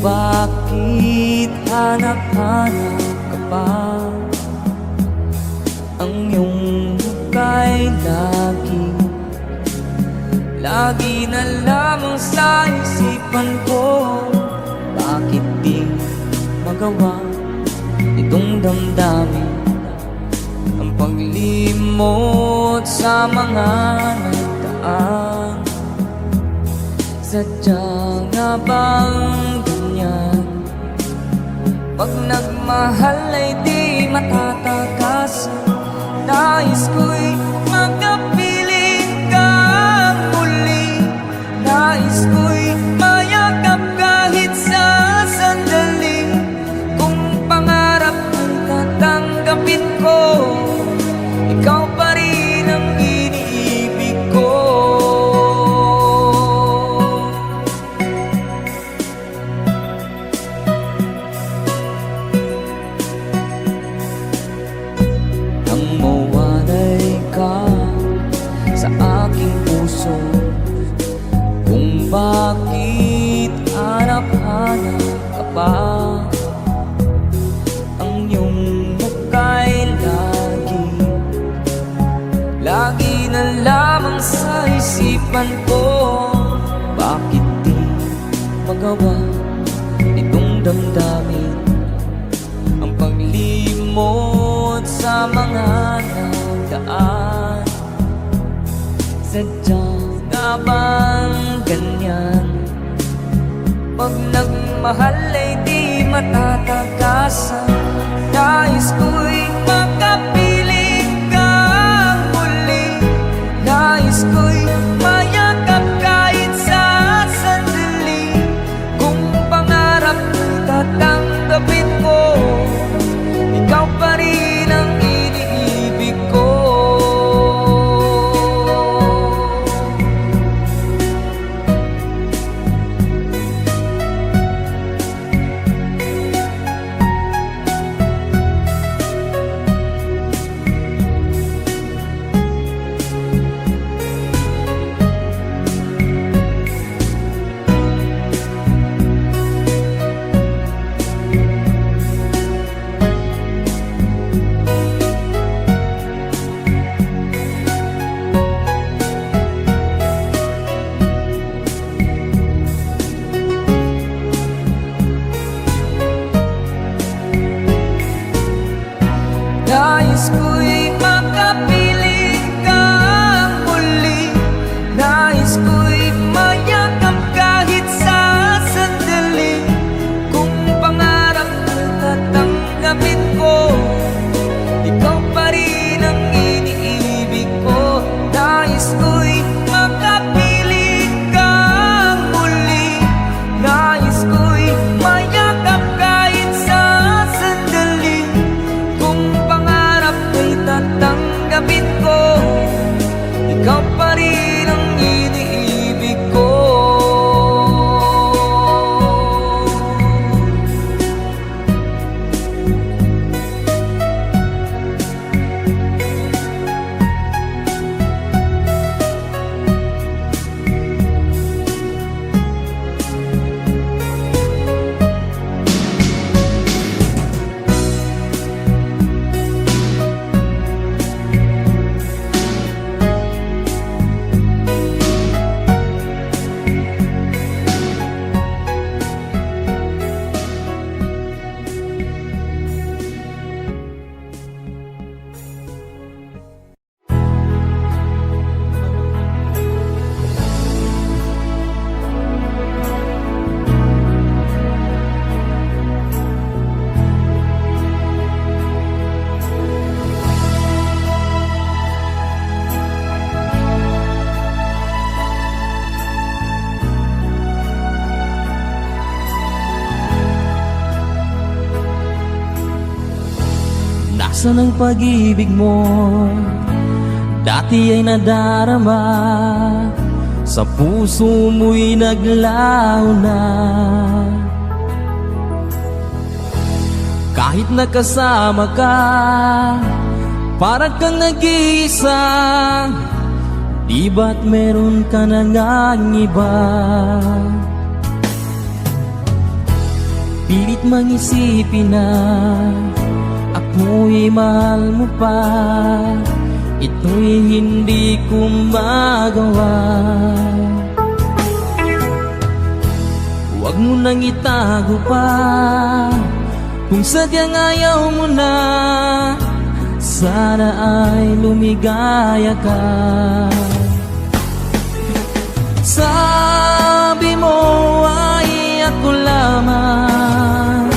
bakit hanap-hanap ka pa? Ang iyong muka'y lagi na lamang sa isipan ko. Bakit di magawa itong damdamin ang paglimot sa mga nagdaan? Sadya nga bang ganyan? Pag nagmahal ay di matatakasan. Nais ko'y makapiling ka muli. Nais ko'y mayakap kahit sa sandali. Kung pangarap kong tatanggapin ko, ikaw pa rin ang iniibig ko. Nang mawalay ka sa aking puso, kung bakit hanap-hanap ka pa? Ang iyong muka'y lagi na lamang sa isipan ko. Bakit di magawa itong damdamin ang paglimot sa mga nagdaan? Sadya nga bang ganyan? Pag nagmahal ay di matatagasan. Nais ko'y makapiling ka muli. Nais ko'y mayakap kahit sa sandali. Kung pangarap ko'y tatanggapin ko, ikaw pa rin ang iniibig ko. Nais ko'y makapiling ka muli. Nais ko'y mayakap kahit sa sandali. Kung pangarap ko'y tatanggapin ko, ikaw pa rin ang iniibig ko. Nais ko'y makapiling ka muli. Nais ko'y mayakap kahit sa sandali. Kung tatanggapin ko, ikaw pa rin ang iniibig ko. Nasaan ang pag-ibig mo? Dati ay nadarama, sa puso mo'y naglaho na. Kahit nakasama ka, parang kang nag-iisa. Di ba't meron ka na ngang iba? mangisipin na ako'y mahal mo pa, ito'y hindi ko magawa. Huwag mo nang itago pa, kung sadyang ayaw mo na, sana ay lumigaya ka. Sabi mo ay ako lamang,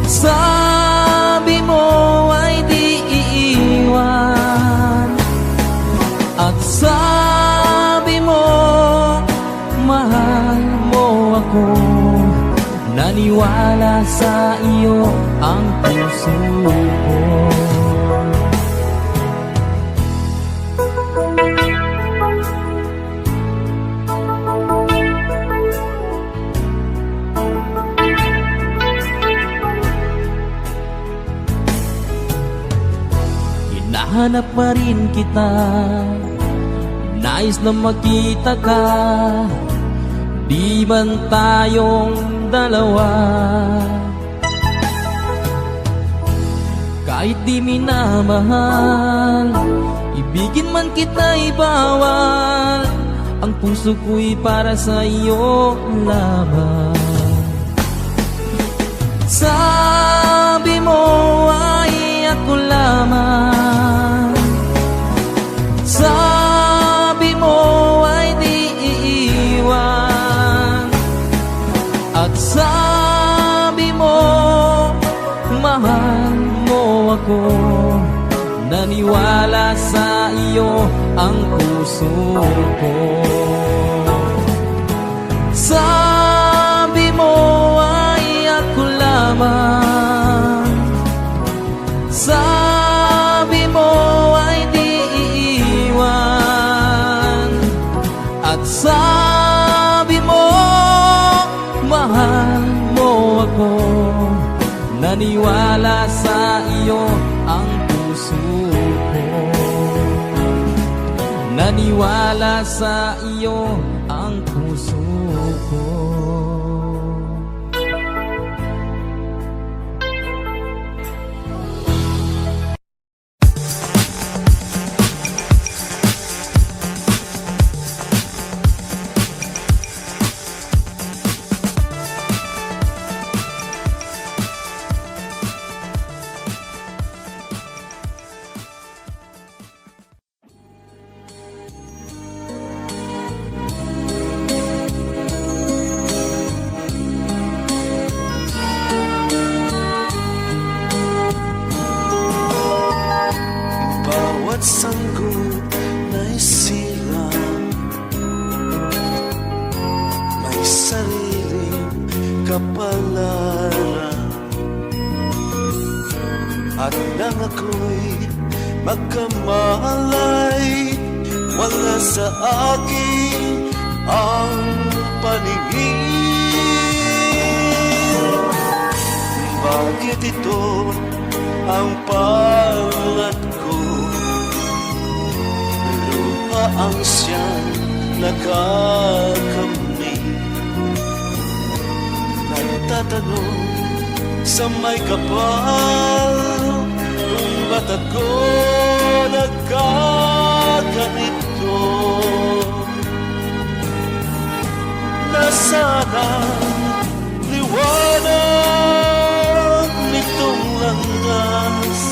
sabi mo ay di iiwan, at sabi mo mahal mo ako. Naniwala sa iyo ang puso ko. Hinahanap pa rin kita, nais na makita ka, di man tayong dalawa. Kahit di minamahal, ibigin man kita'y bawal, ang puso ko'y para sa iyo lamang. Sabi mo ay ako lamang, sabi mo ay di iiwan, at sabi mo mahal mo ako. Naniwala sa iyo ang puso ko. Sabi mo ay ako lamang, sabi mo ay di iiwan, at sabi mo mahal mo ako. Naniwala sa iyo ang puso ko. Naniwala sa iyo ang puso ko. Sanggol na sila, may sariling kapalaran, at nang ako'y magkamalay, wala sa akin ang paningin. Bakit ito ang palad ko? Ang siyang nakakamni, nagtatanong sa may kapal, kung ba't ako nagkaganito? Nasaan ang liwanag nitong landas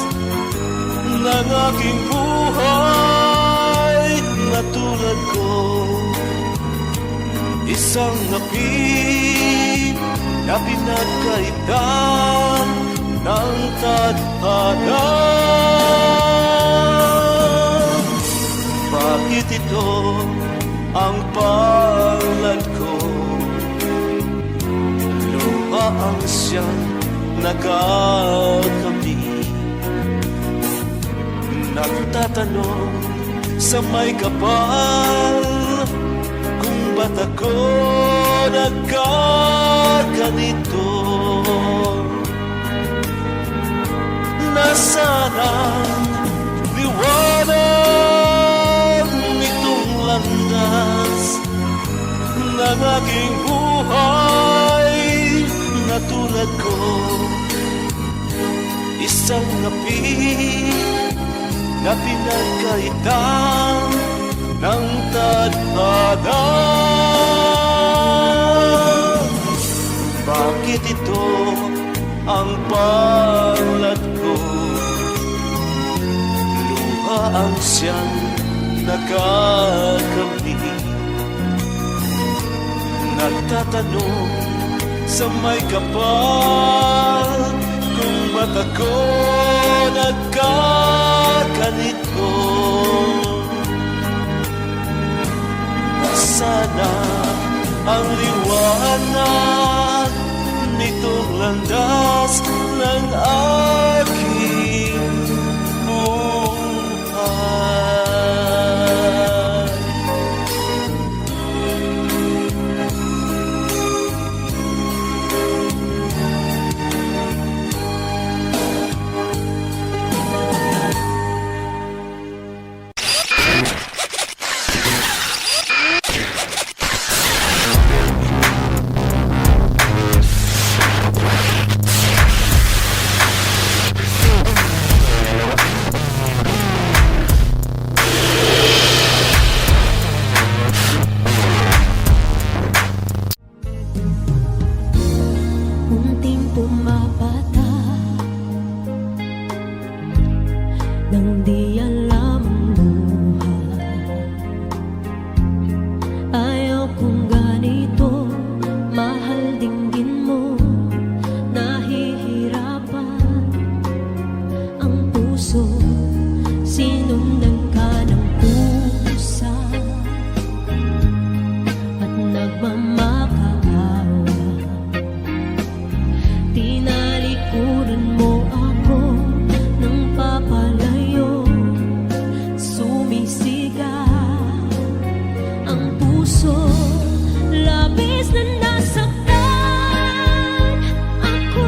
ng aking buhay? Tulad ko, isang api na pinagkaitan ng tadhana. Bakit ito ang palad ko? Luha ang siyang nagkakamni, nagtatanong sa may kapal, kung ba't ako nagkaganito? Nasaan ang liwanag nitong landas ng aking buhay? na tulad ko, isang ngapin na pinagkaitan ng tadhana. Bakit ito ang palad ko? Luha ang siyang nakakamit. Nagtatanong sa may kapal kung ba't ako nagkaganito. Nasana ang liwanag nitong landas ng aking buhay. Unting pumapata nang di alam ang buhay. Ayaw kong ganito, mahal dinggin mo. Nahihirapan ang puso, sinundan ka ng pusa at nagmamakaawa. Tinalikuran mo ako ng papalayo, sumisigaw ang puso, labis na nasaktan ako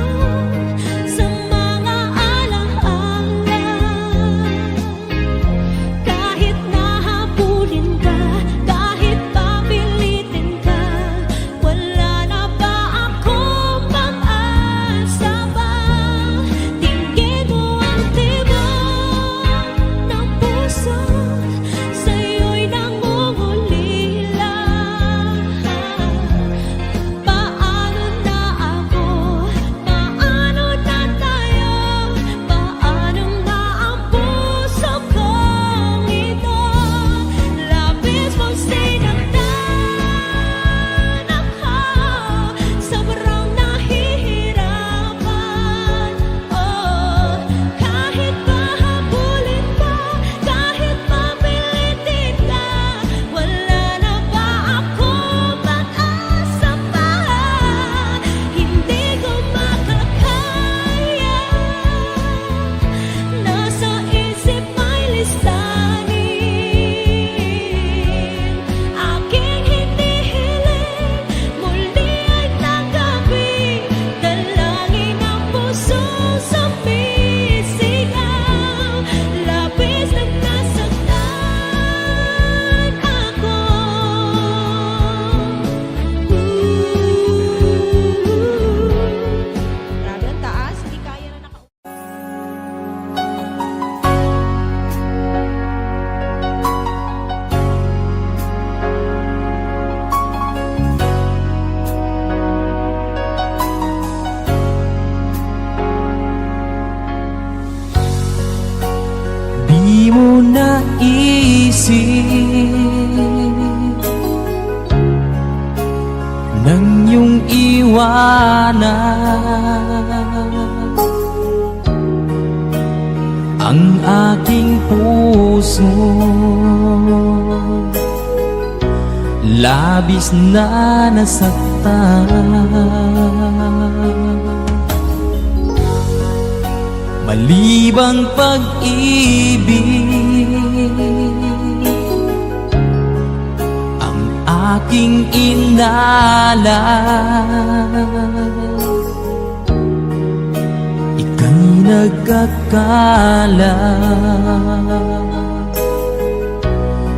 sa mga alaala. Kahit nahabulin ka, kahit papilitin ka, wala na ba akong pag-asa ba? Tingin mo ang tibok ng puso, sa'yo'y nangungulila. Paano na ako? Paano na tayo? Paano na ang puso kong ito? Labis mong sinaktan ako, sobrang nahihirapan. Oh, kahit pahabulin ka, kahit papilitin ka, wala na ba akong pag-asa pa? Hindi ko makakaya, nasa isip may lisanin. Aking hinihiling, muli ay tanggapin, dalangin ang puso sumisigaw. Labis na nasaktan ako. Grabe ang taas, hindi kaya na naka... Di mo naisip nang iyong iwanan ang aking puso, labis na nasaktan. Malibang pag-ibig ang aking inalay. Ika'y nagkakala,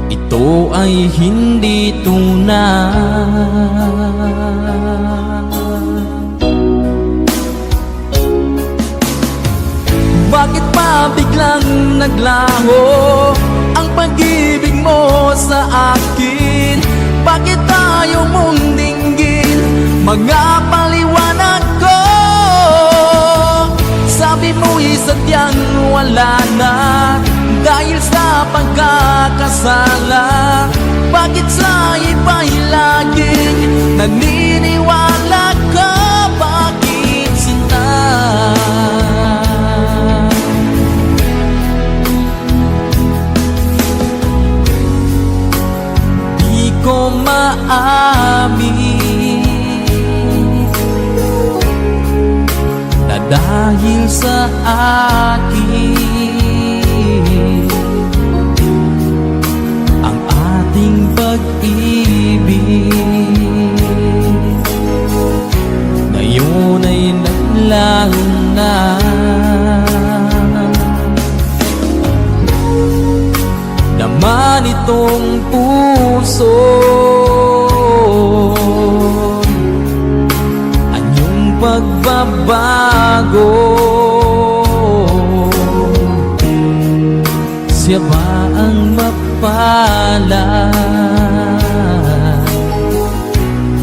ito ay hindi tunay. Bakit pa biglang naglaho ang pag-ibig mo sa akin? Bakit tayo mong dinggin mga paliwanag ko? Sabi mo'y sadyang wala na dahil sa pagkakasala. Bakit sa iba'y laging naniniwala ka? Bakit sinta? Di ko maamin na dahil sa akin ang ating pag-ibig ngayon ay naglaho na. Naman itong puso anyong pagbabago. Siya ba ang mapalad?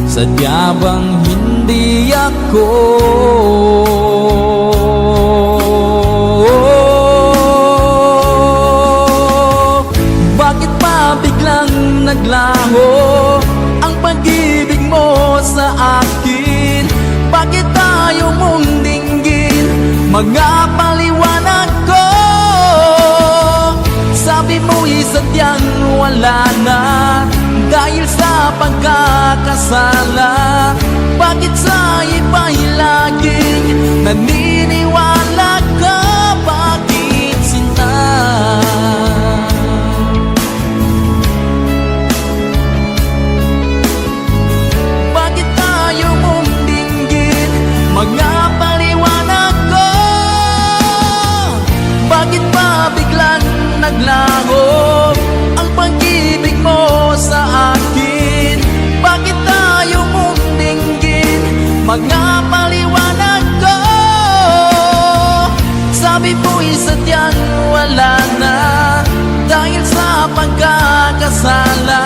Sadya bang hindi ako? Bakit pa biglang naglaho ang pag-ibig mo sa akin? Bakit tayo mong dinggin mga paliwanag ko? Sabi mo'y sadyang wala na dahil sa pagkakasala. Bakit sa iba'y laging naniniwala ka? Bakit sinta? Bakit tayo mong dinggin mga paliwanag ko? Bakit pa biglang naglaho ang pag-ibig mo sa akin? Bakit tayo mong dinggin mga paliwanag ko? Sabi mo'y sadyang wala na dahil sa pagkakasala.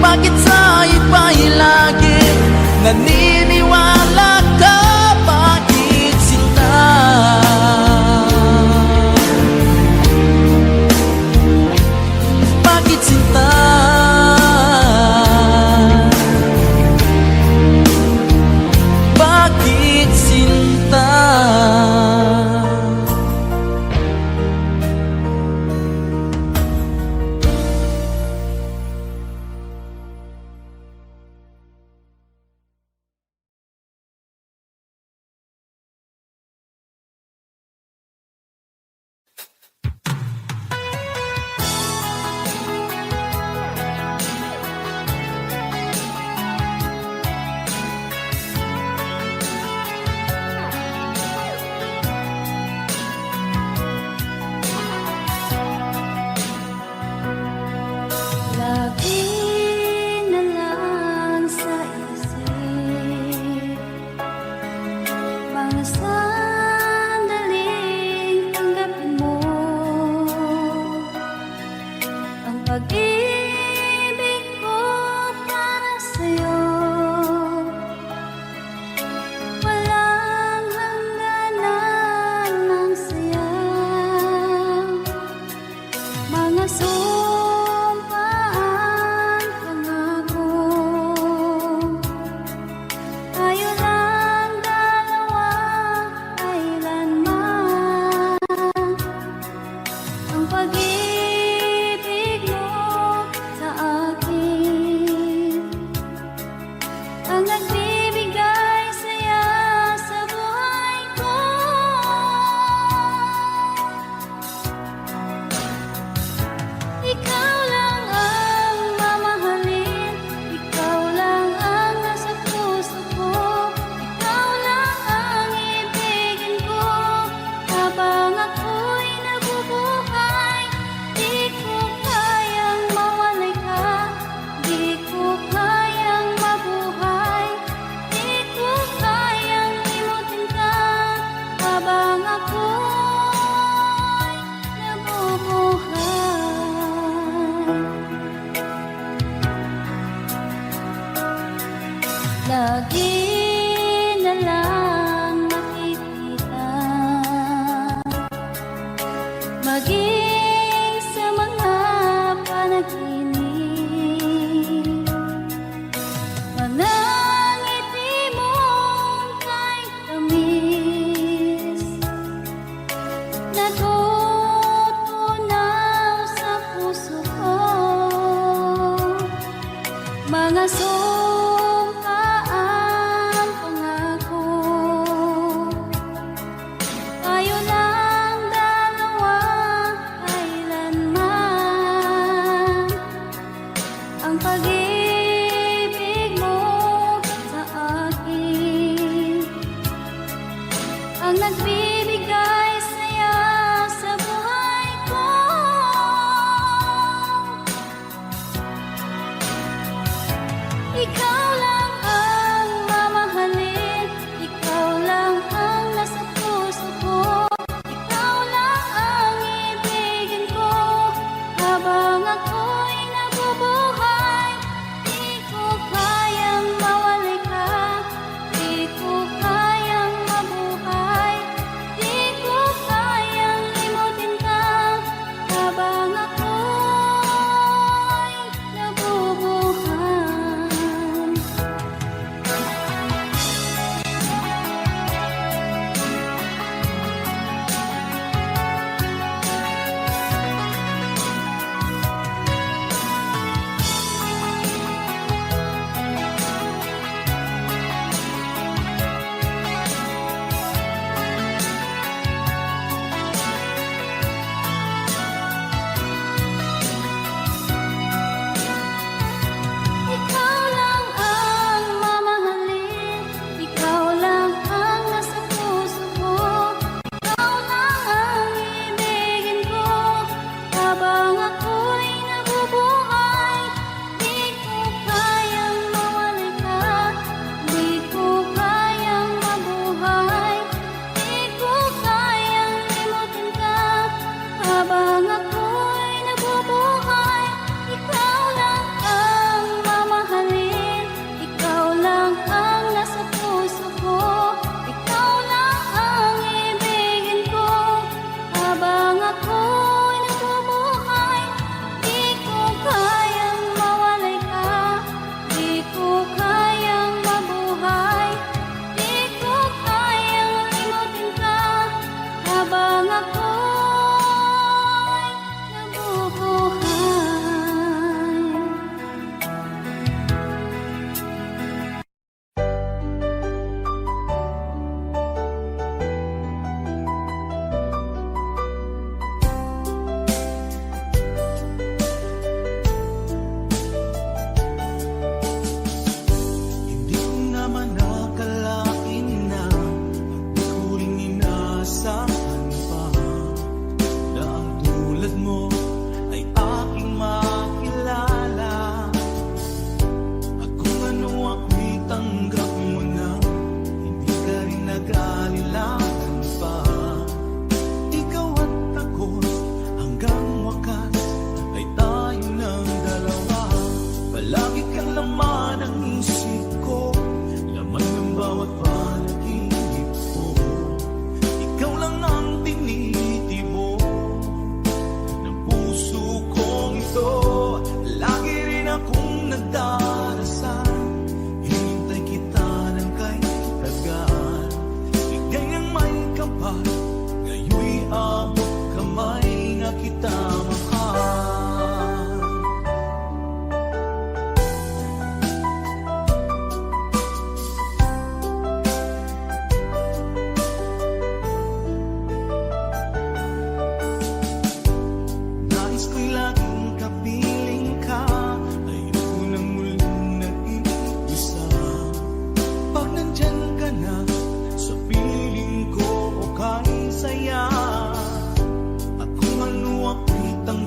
Bakit sa iba'y laging naniniwala ka? Bakit sinta? Bakit sinta? Bakit sinta? Lagi na lang sa isip mga sandaling tanggapin mo ang pag-ibig ko para sa'yo. Walang hangganan ng saya, mga sumpaan, pangako. Tayo lang dalawa, kailanman. Ang pag-ibig mo sa akin ang nagbibigay saya sa buhay ko. Ikaw lang ang mamahalin, ikaw lang ang nasa puso ko, ikaw lang ang ibigin ko habang ako'y nabubuhay.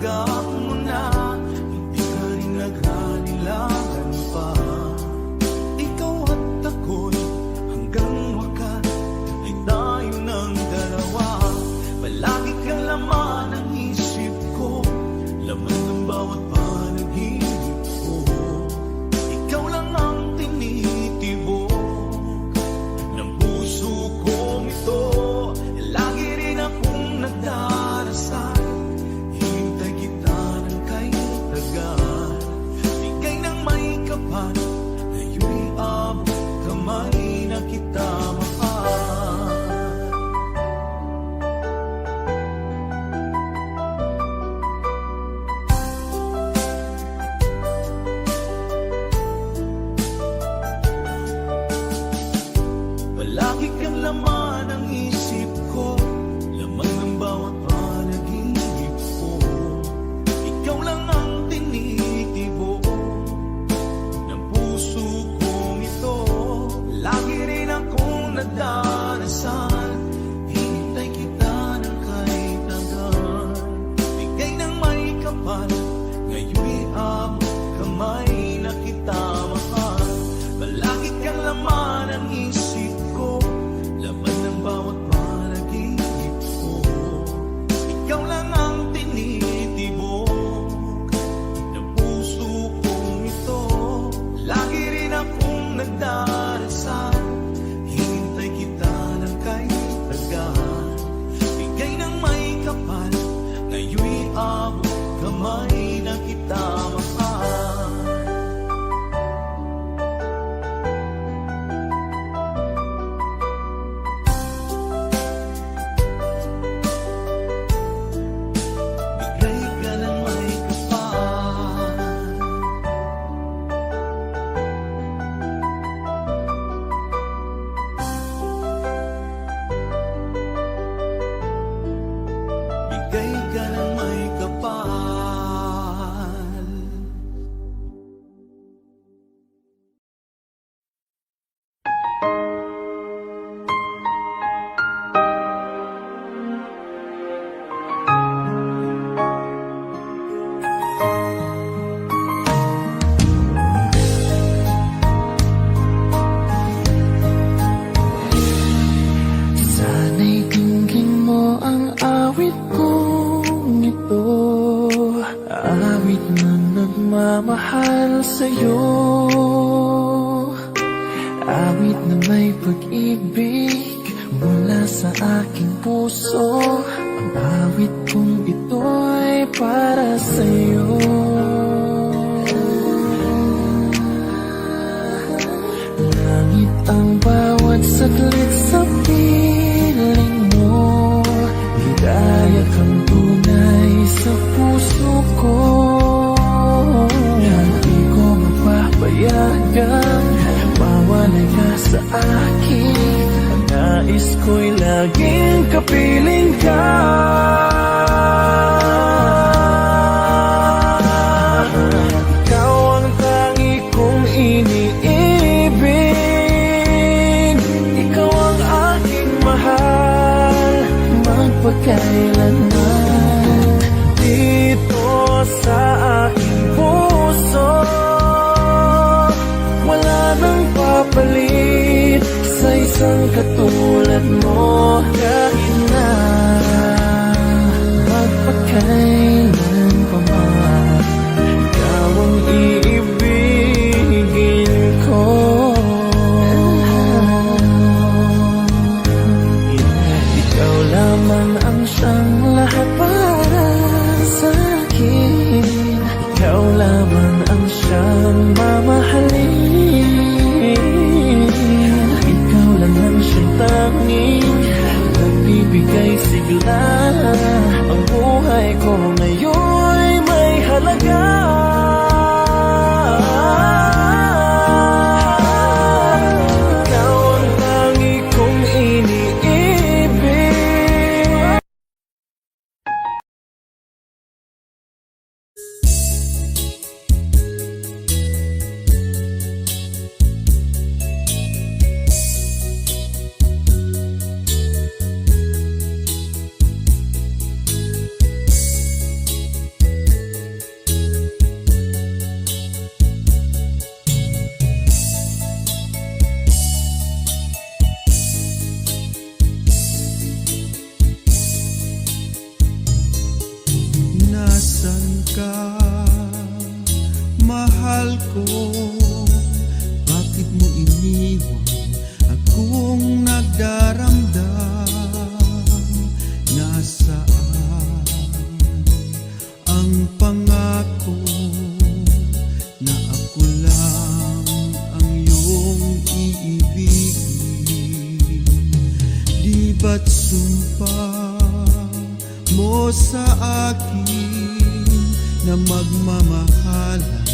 tinanggap mo na, hindi ka rin nagranilagan pa. Ikaw at ako'y hanggang wakas ay tayo ng dalawa. Palagi kang laman ng isip ko, laman ng bawat panaginip ko. Ikaw lang ang tinitibok ng puso kong ito. Lagi rin akong nagdarasal, hintay kita ng kay tagal. Bigay ng may kapal, ngayon'y abot kamay na kita mahal. Palagi kang laman ng isip ko, laman ng bawat panaginip ko. Ikaw lang ang tinitibok ng puso kong ito. Lagi rin akong nagdarasal, hintay kita ng kay tagal. Bigay ng may kapal, ngayon'y abot kamay na kita mahal. Palagi kang laman ng isip ko, laman ng bawat panaginip ko. Ikaw lang ang tinitibok ng puso kong ito. Lagi rin akong nagdarasal, hintay kita ng kay tagal. Bigay ng may kapal, ngayon'y abot kamay na kita mahal. Bigay ka ng may kapal. Bigay ka ng may kapal. Sana'y dinggin mo ang awit kong ito, awit na nagmamahal sa'yo, awit na may pag-ibig mula sa aking puso. Ang awit kong ito'y para sa'yo. Langit ang bawat saglit sa piling mo, hidaya kang tunay sa puso ko. Hindi ko mapapayagang mawalay ka sa akin. Ang nais ko'y laging kapiling ka. Ikaw ang tangi kong iniibig, ikaw ang aking mahal, magpakailanman. Dito sa aking puso, wala nang papalit sa isang katulad mo. Kahit na magpakailan pa man, ikaw ang iibigin ko. Ikaw lamang ang siyang lahat para sa akin. Ikaw lamang ang siyang mamahalin. Ikaw lang ang siyang tanging nagbibigay ko, bakit mo iniwan akong nagdaramdam? Nasaan ang pangako na ako lang ang iyong iibigin? Di ba't sumpa mo sa akin na magmamahalan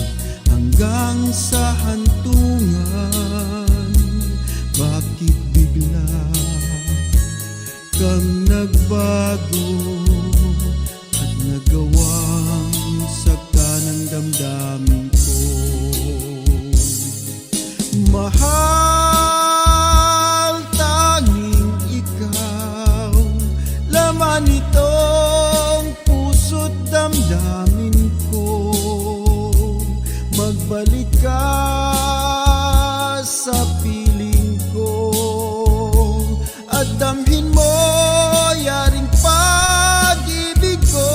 hanggang sa hantungan? Bakit bigla kang nagbago at nagawang sakta ng damdamin ko? Mahal, tanging ikaw, laman itong puso't damdamin ko. Magbalik ka sa piling ko at damhin mo yaring pag-ibig ko.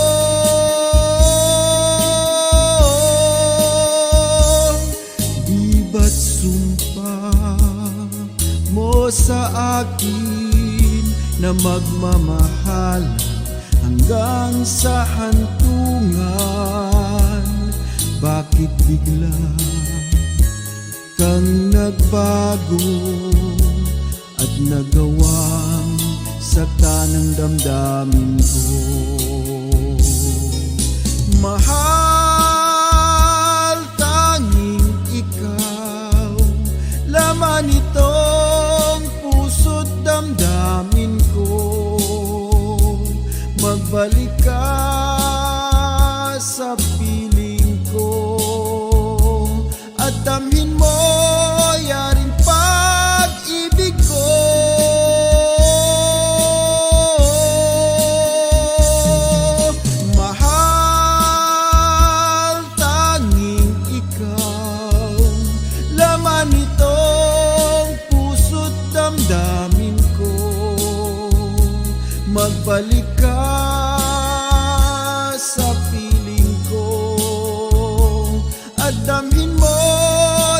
Di ba't sumpa mo sa akin na magmamahalan hanggang sa hantungan? Bakit bigla kang nagbago at nagawang sakta ng damdamin ko? Mahal, tanging ikaw, laman itong puso't damdamin ko. Magbalik ka sa piling ko at damhin mo yaring pag-ibig ko. Mahal, tanging ikaw, laman itong puso't damdamin ko. Magbalik ka sa piling ko at damhin mo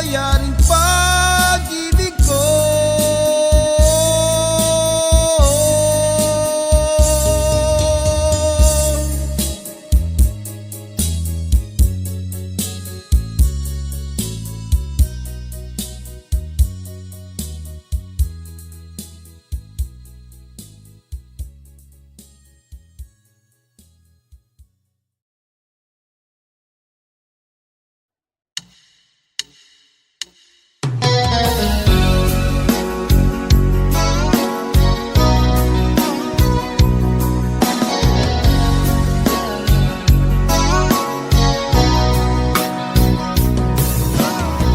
yaring pag-ibig ko.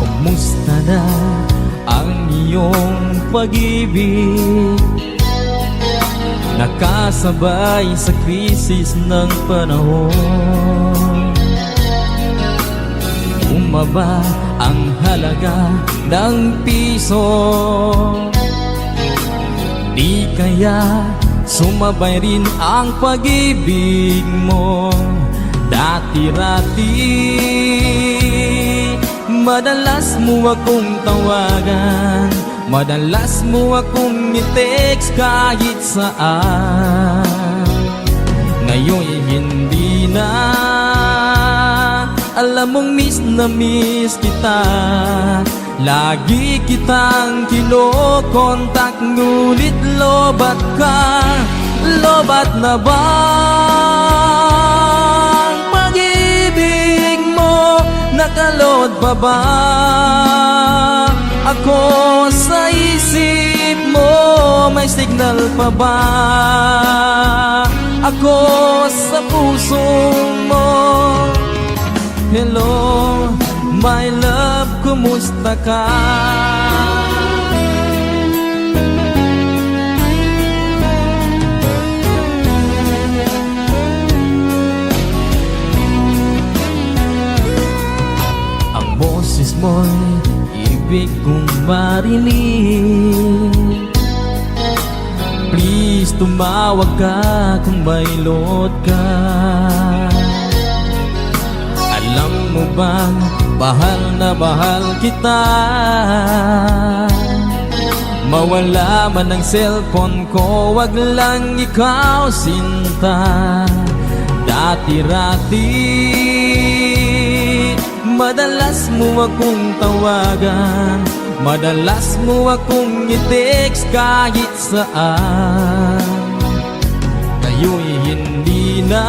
Kumusta na ang iyong pag-ibig? Nakasabay sa krisis ng panahon. Bumaba ang halaga ng piso. Di kaya sumabay rin ang pag-ibig mo dati-rati? Madalas mo akong tawagan, madalas mo akong i-text kahit saan. Ngayon'y hindi na, alam mong miss na miss kita. Lagi kitang kinokontak, ngunit lobat ka. Lobat na ba ang pag-ibig mo? Nakalod pa ba ako sa isip mo? May signal pa ba ako sa puso mo? Hello, my love, kumusta ka? Ang boses mo'y ibig kong marinig. Please, tumawag ka kung may load ka. Alam mo bang mahal kita. Mawala man ang cellphone ko, wag lang ikaw sinta. Dati-rati madalas mo akong tawagan, madalas mo akong i-text kahit saan. Ngayon'y hindi na,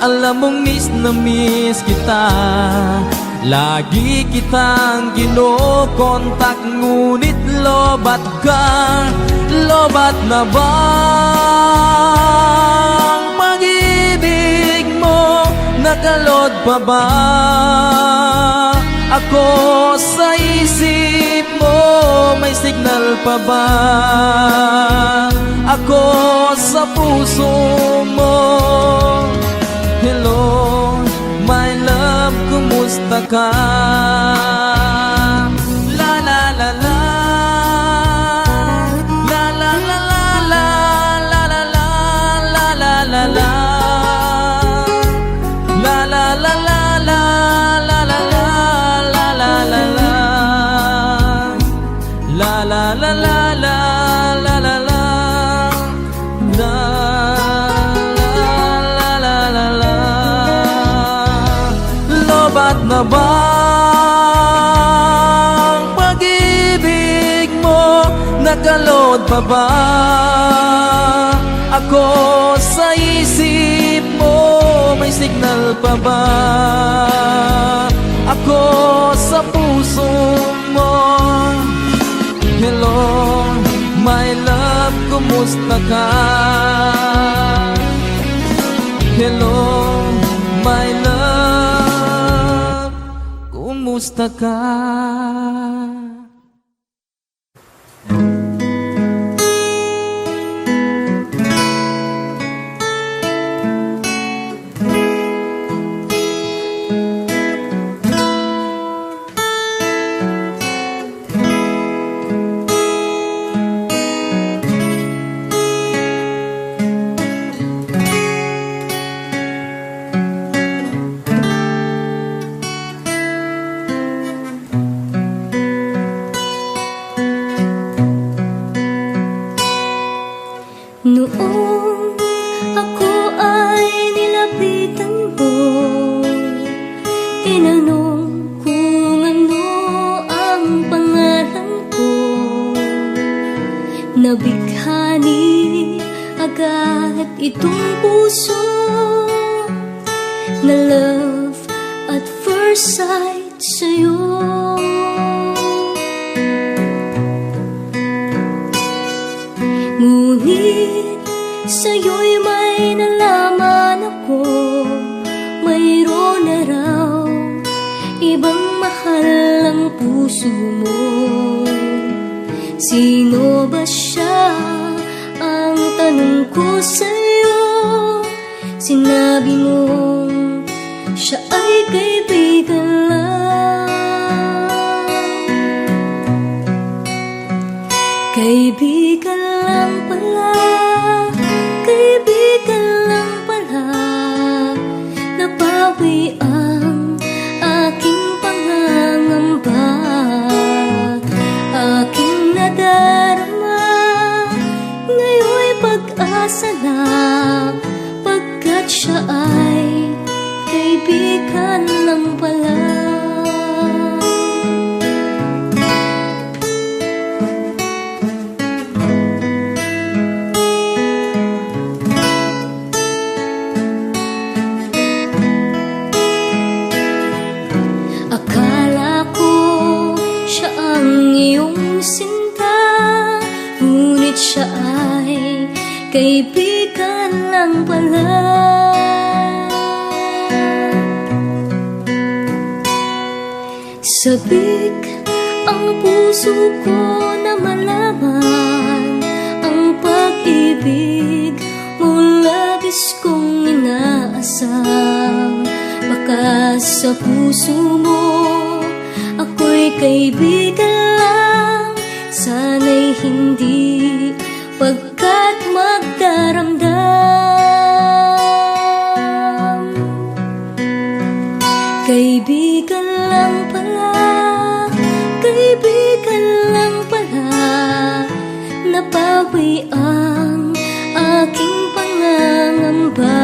alam mong miss na miss kita. Lagi kitang kinokontak, ngunit lobat ka. Lobat na bang pag-ibig mo? Nakalod pa ba ako sa isip mo? May signal pa ba ako sa puso mo? Hello, my love, kumusta ka? La la la la, la la la la, la la la la, la la la, la la la la, la la la la, la la la la, la la la la, la la la. Lobat na bang pag-ibig mo? Nakalod pa ba ako sa isip mo? May signal pa ba ako sa puso mo? Hello, my love, kumusta ka? Hello, my love, kumusta ka? Noong ako ay nilapitan mo, tinanong kung ano ang pangalan ko. Nabighani agad itong puso na love at first sight sa'yo. Ngunit sa'yo'y may nalaman ako, mayroon na raw ibang mahal ang puso mo. Sino ba siya? Ang tanong ko sa'yo. Sinabi mo siya ay kaibigan lang. Kaibigan lang pala, kaibigan lang pala. Nabawi ang aking pangangamba, aking nadarama. Ngayon'y pag-asa na, pagkat siya ay kaibigan lang pala. Akala ko siya ang iyong sinta, ngunit siya ay kaibigan lang pala. Sabik ang puso ko na malaman ang pag-ibig mo, labis kong inaasam. Baka sa puso mo ako'y kaibigan lang, sana'y hindi, pagkat magdaramdam. Kaibigan lang pala, kaibigan lang pala. Napawi ang aking pangangamba,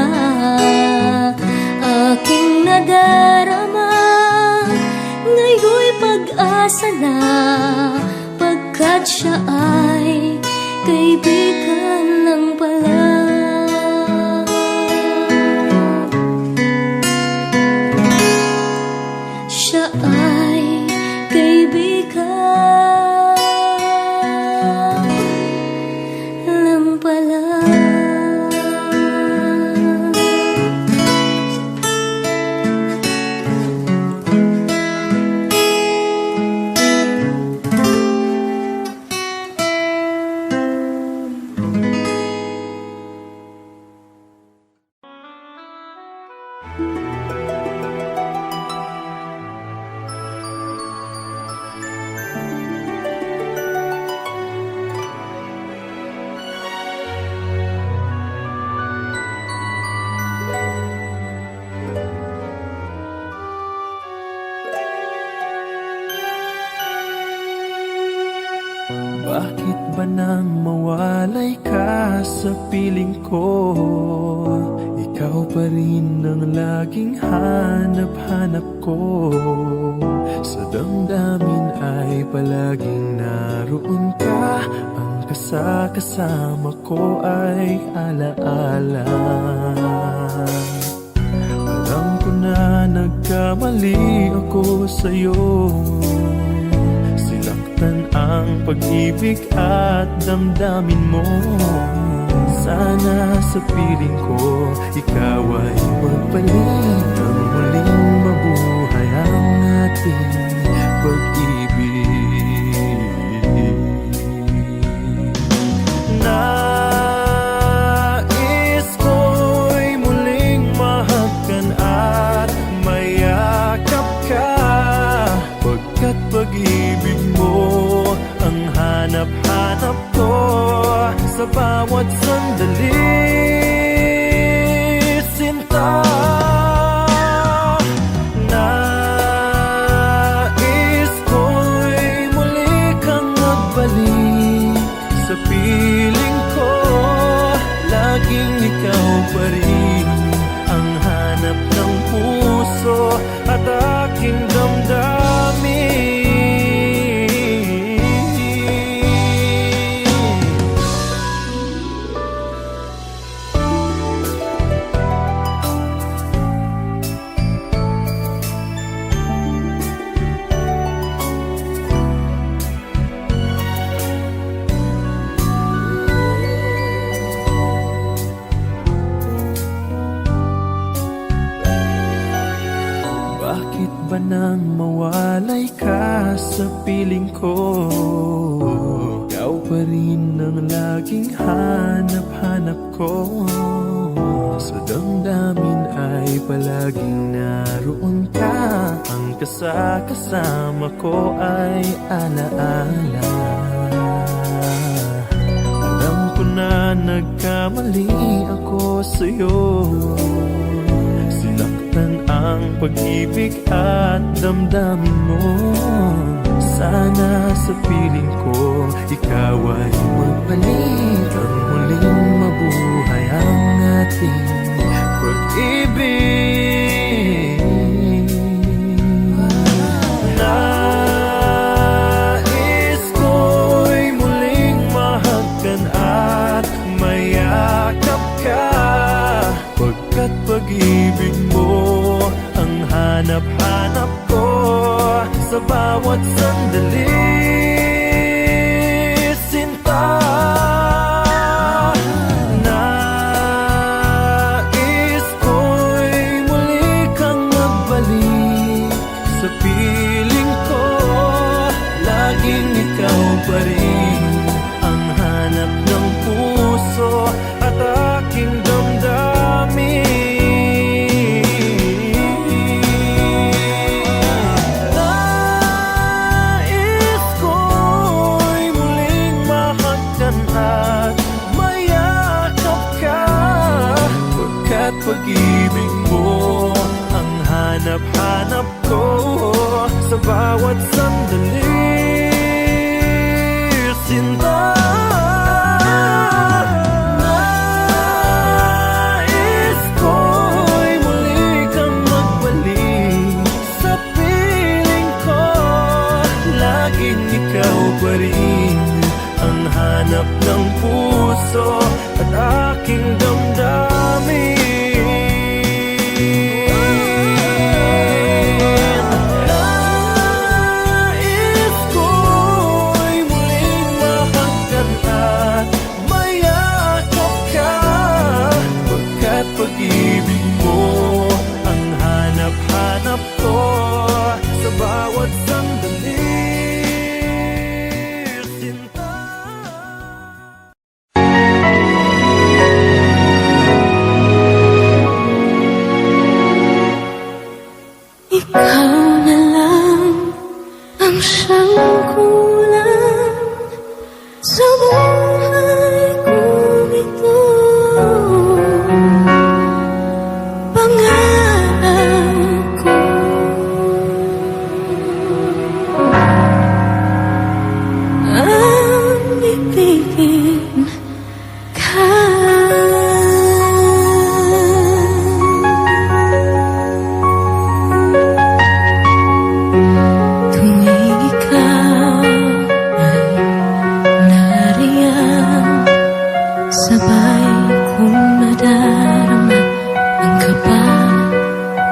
aking nadarama. Ngayon'y pag-asa na, pagkat siya ay kaibigan lang pala. Siya ay kaibigan lang pala. Bakit ba nang mawalay ka sa piling ko? Ikaw pa rin ang laging hanap-hanap ko. Sa damdamin ay palaging naroon ka. Ang kasama ko ay alaala. Alam ko na nagkamali ako sa'yo. Ang pag-ibig at damdamin mo. Sana sa piling ko ikaw ay magbalik. Ang muling mabuhay ang ating pag-ibig. Nais ko'y muling mahagkan at mayakap ka, pagkat pag-ibig mo ang hanap-hanap ko sa bawat sandali, sinta. Nais ko'y muli kang magbalik sa piling ko. Laging ikaw pa rin ang hanap ng puso at aking damdamin. Bakit ba nang mawalay ka sa piling ko? Ikaw pa rin ang laging hanap-hanap ko. Sa damdamin ay palaging naroon ka. Ang kasama ko ay alaala. Alam ko na nagkamali ako sa'yo. Ang pag-ibig at damdamin mo. Sana sa piling ko ikaw ay magbalik. Ang muling mabuhay ang ating pag-ibig. Nais ko'y muling mahagkan at mayakap ka, pagkat pag-ibig mo ang hanap-hanap ko sa bawat sandali, sinta. Nais ko'y muli kang magbalik sa piling ko. Laging ikaw pa rin ang hanap ng puso at aking damdamin. Pag-ibig mo ang hanap-hanap ko sa bawat sandali. Sinta, nais ko'y muli kang magbalik sa piling ko. Laging ikaw pa rin ang hanap ng puso at aking damdamin. Nais ko'y muling mahagkan at mayakap ka, pagkat pag-ibig mo ang hanap-hanap ko sa bawat sandali. Sinta. Ikaw na lang ang siyang kulang sa buhay kong ito. Pangarap ko ang ibigin ka. Tuwing ikaw ay nariyan, sabay kong nadarama ang kaba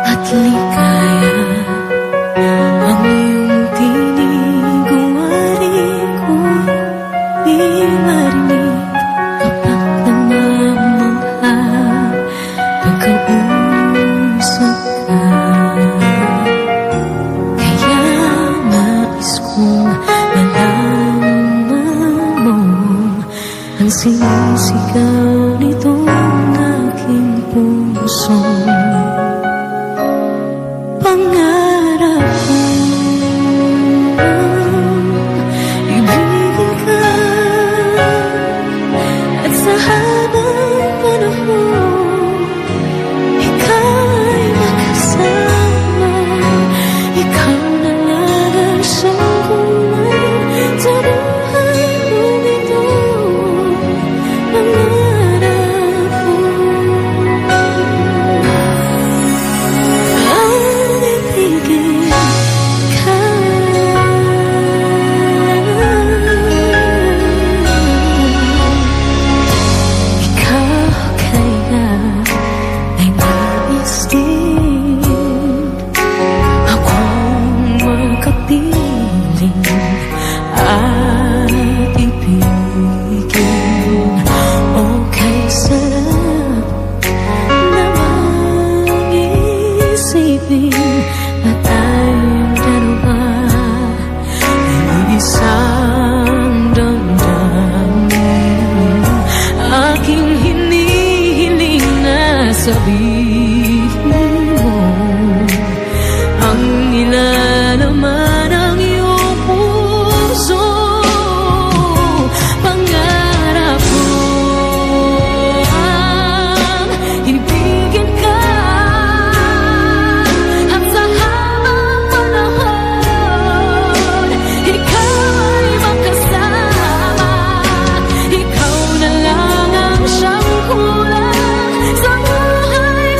at ligaya. Ang iyong tinig uwari ko'y di marinig kapag namamangha pagkausap ka. Kaya nais kong malaman mo ang sinisigaw nitong aking puso. Pangarap ko ibigin ka at sa habang panahon ika'y makasama. Ikaw na lang ang siyang kulang sa buhay kong ito. Pangarap ko ang ibigin ka. Ikaw kaya ay nais din akong makapiling at ibigin. Okay, sarap namang isipin na tayong dalawa ay isang damdamin. Aking hinihiling na sabihin mo ang nilalaman ng iyong puso. Pangarap ko ang ibigin ka at sa habang panahon ika'y makasama. Ikaw na lang ang siyang kulang sa buhay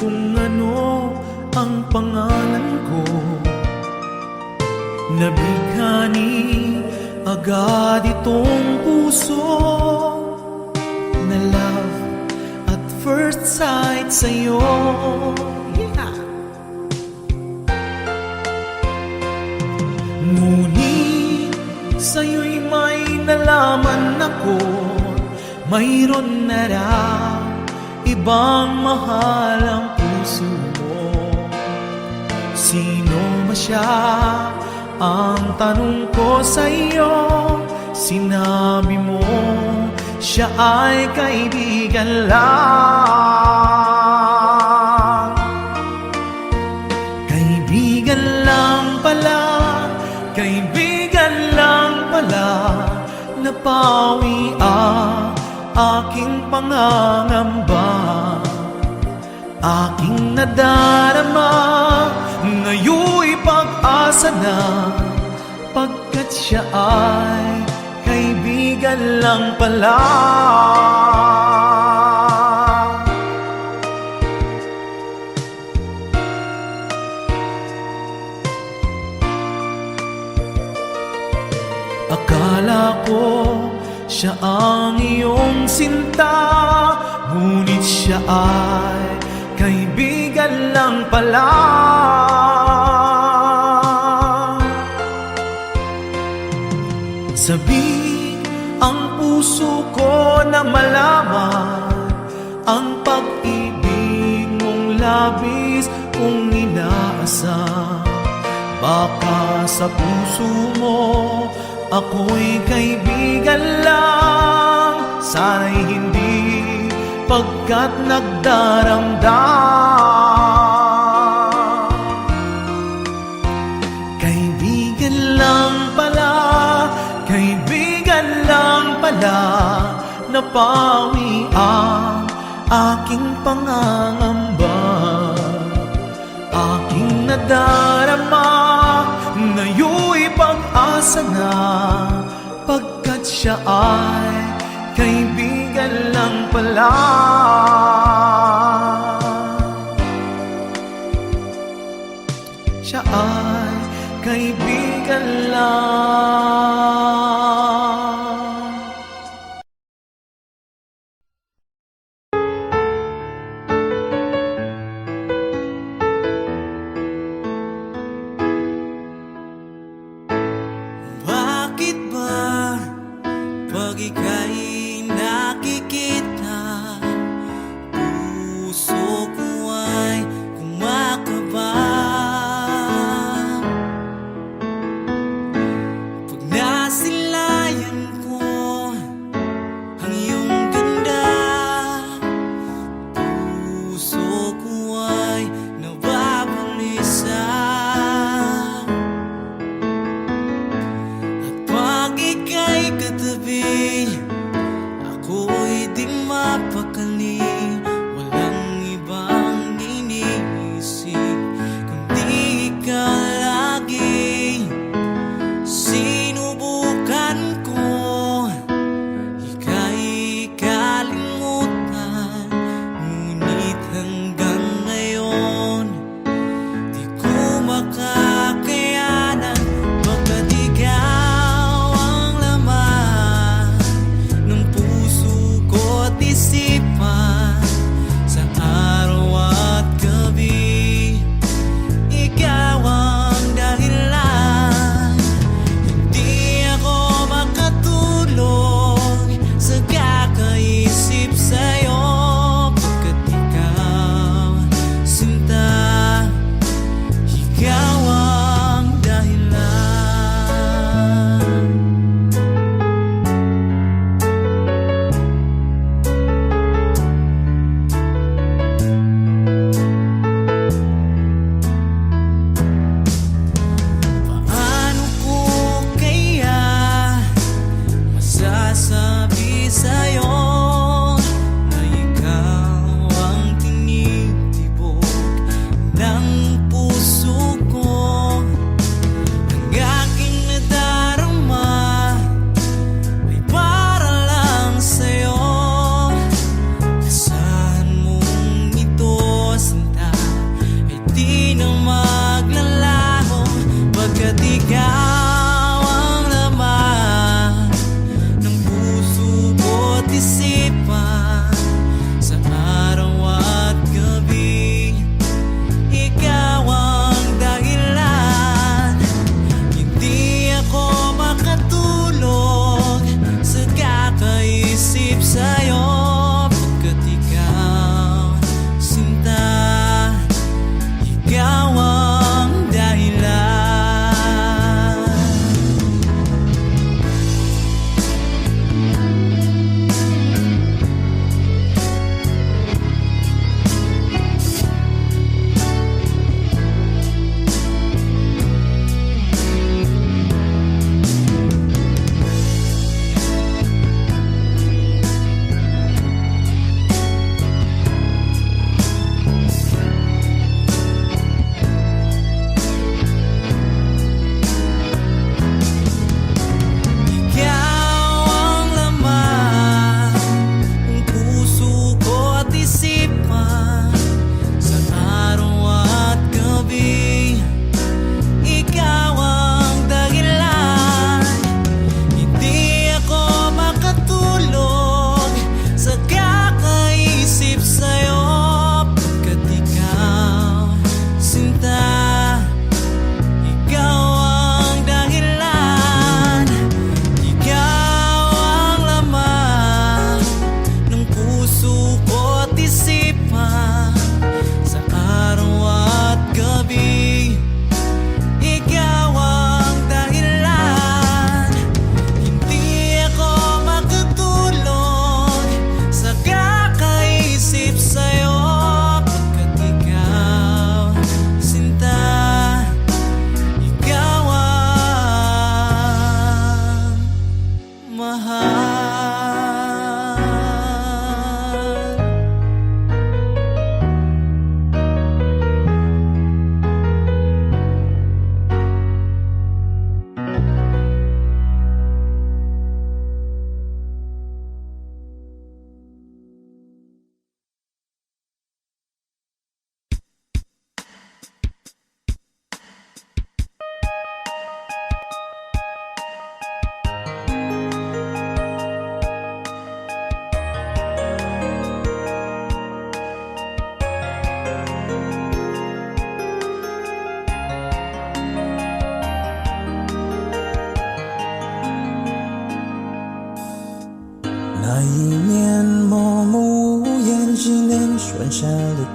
kung ano ang pangalan ko. Nabighani agad itong puso na love at first sight sa'yo. Yeah. Ngunit sa'yo'y may nalaman ako, mayroon na raw ibang mahal ang puso mo. Sino ba siya? Ang tanong ko sa'yo, sinabi mo siya ay kaibigan lang. Kaibigan lang pala, kaibigan lang pala, napawi ang aking pangangamba. Aking nadarama, ngayon'y pag-asa na, pagkat siya ay kaibigan lang pala. Akala ko siya ang iyong sinta, ngunit siya ay kaibigan lang pala. Sabik ang puso ko na malaman ang pag-ibig mong labis kong inaasam. Baka sa puso mo ako'y kaibigan lang, sana'y hindi, pagkat nagdaramdam. Kaibigan lang pala, kaibigan lang pala, napawi ang aking pangangamba. Aking nadarama, ngayon'y pag-asa na, pagkat siya ay kaibigan lang pala. Siya ay kaibigan lang. Bakit ba pag ika'y nakikita, puso ko ay kumakaba?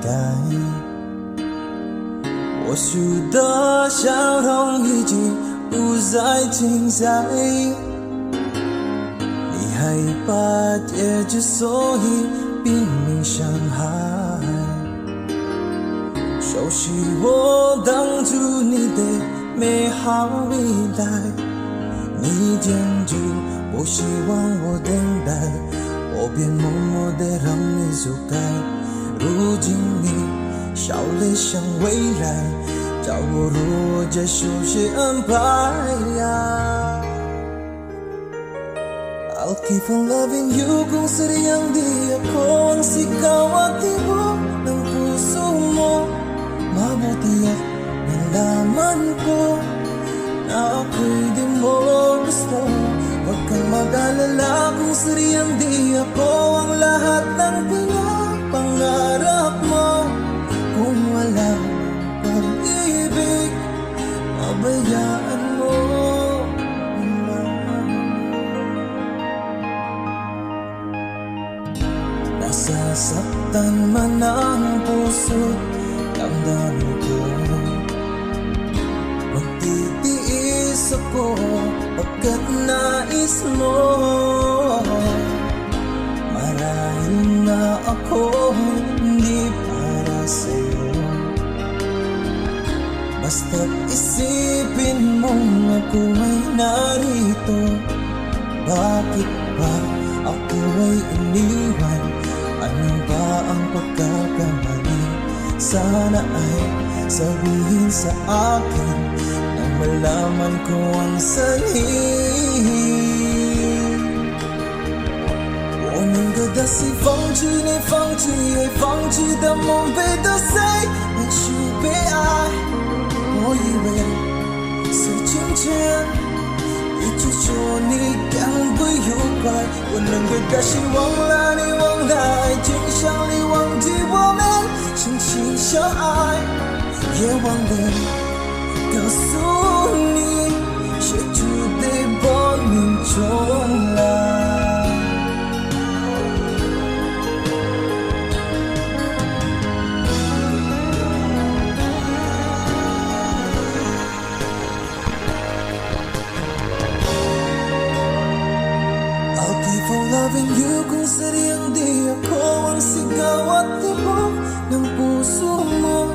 待，或许的笑容已经不再精彩。你害怕结局，所以拼命伤害。熟悉我当初你的美好未来，你坚决不希望我等待，我便默默地让你走开。如今你笑了向未来，叫我如何接受些安排。I'll keep on loving you kung sadyang di ako ang sigaw at tibok ng puso mo. Mabuti at nalaman ko na ako'y di mo gusto. Huwag kang mag-alala kung sadyang di ako ang lahat ng pinapangarap mo. Kung walang pag-ibig, pabayaan mo. Nasasaktan man ang puso't damdamin ko, magtitiis ako pagkat nais mo. Marahil na ako hindi para sa'yo, basta't isipin mong ako ay narito. Bakit ba ako ay iniwan? Ano ba ang pagkakamali? Sana ay sabihin sa akin nang malaman ko ang sanhi. 我能够的是放弃你，放弃也放弃的梦被打碎，那是悲哀。我以为是今天一直说你将会愉快，我能够的是忘了你，忘了爱情，想你忘记我们深情相爱，也忘了告诉你写出的报应重来。Loving you kung sadyang di ako ang sigaw at tibok ng puso mo.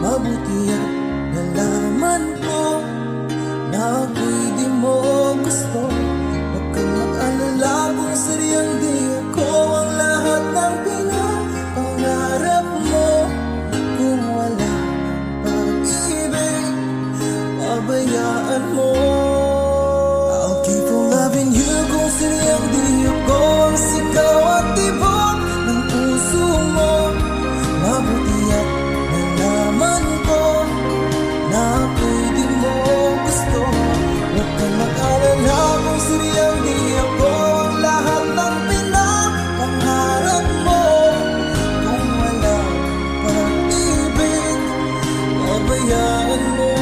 Mabuti at nalaman ko na ako'y di mo gusto. Huwag kang mag-alala kung sadyang di ako ang lahat ng pinapangarap mo. Kung wala pag-ibig, pabayaan mo. I'll keep on loving you kung sadyang di ako ang sigaw at tibok ng puso mo. Mabuti at nalaman ko na ako'y di mo gusto. Huwag kang mag-alala kung sadyang di ako ang lahat ng pinapangarap mo. Kung wala pag-ibig, pabayaan mo.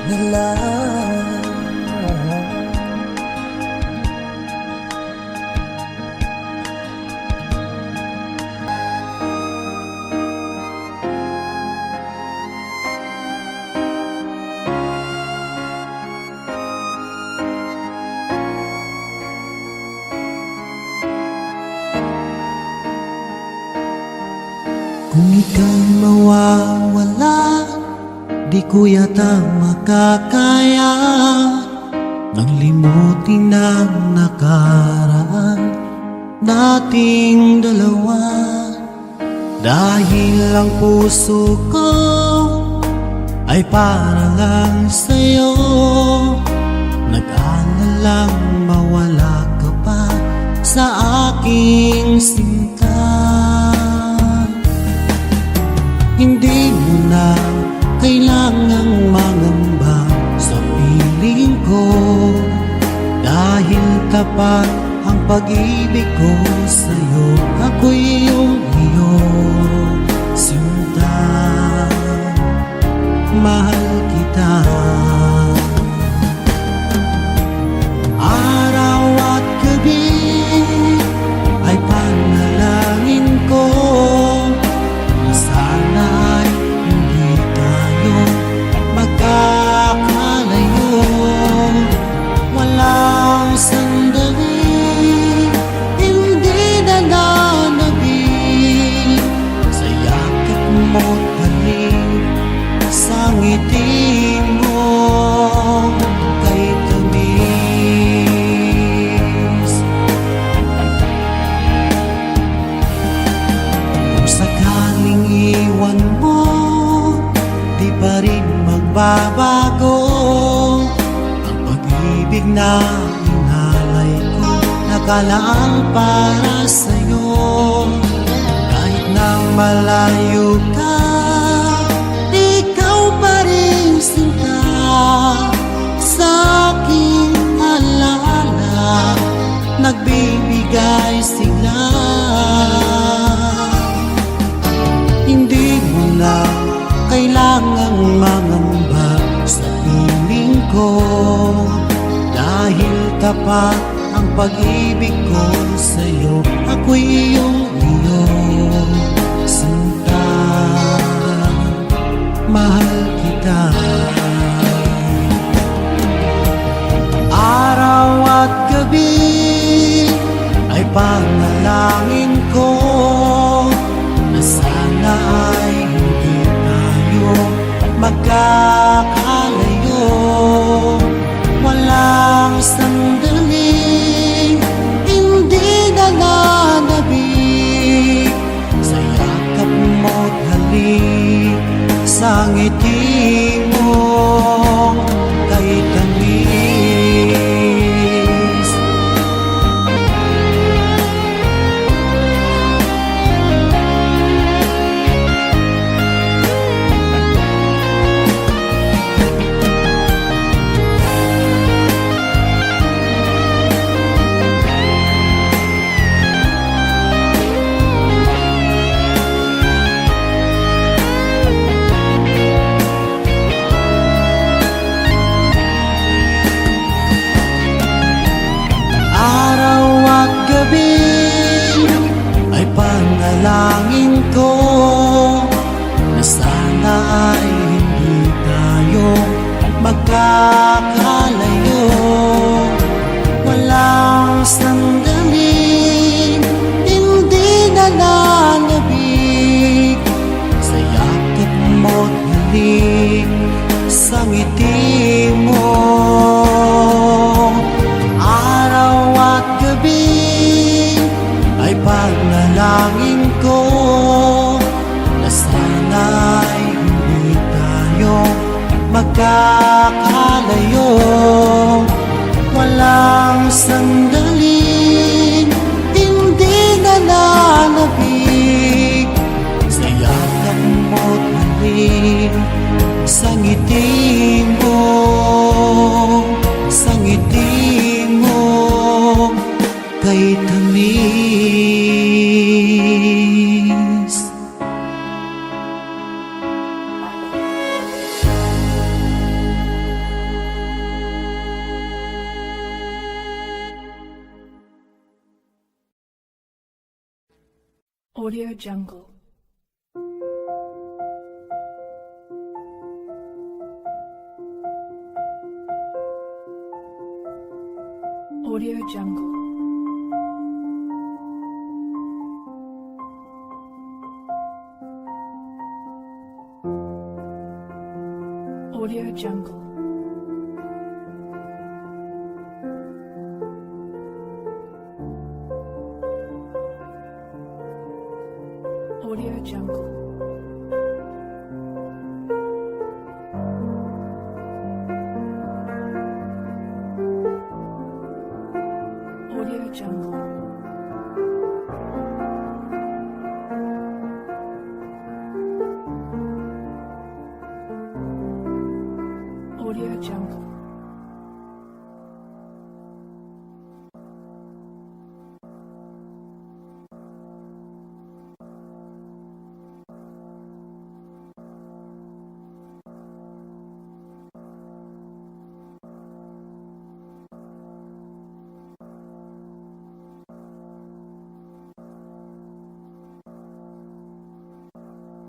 Nila kung ika'y mawawala, di ko yata makakaya nang limutin ang nakaraan nating dalawa. Dahil ang puso ko ay para lang sa'yo, nag-aalalang mawala ka pa sa aking sinta. Hindi mo na kailangang mangamba sa piling ko, dahil tapat ang pag-ibig ko sa'yo. Ako'y iyong sinta, mahal kita. Araw at gabi ka lang para sa'yo. Kahit na malayo ka, ikaw pa rin sinta sa aking alaala, nagbibigay sigla. Hindi mo na kailangang mangamba sa piling ko, dahil tapat ang pag-ibig ko sa'yo. Ako'y iyong sinta, mahal kita. Araw at gabi ay panalangin ko na sana ay hindi tayo magkakalayo. Walang sandaling hindi nananabik sa yakap mo't halik, sa ngiti mong kay tamis. Ay panalangin ko na sana ay hindi tayo magkakalayo. Walang sandaling hindi nananabik sa yakap mo't halik, sa ngiti mo. Araw at gabi ay panalangin ko na sana ay hindi tayo magkakalayo. Walang sandaling hindi nananabik sa yakap mo't halik, sa ngiti mo, sa ngiti mo kay tamis. Audio Jungle. Audio Jungle. Audio Jungle. Audio Jungle. Audio Jungle.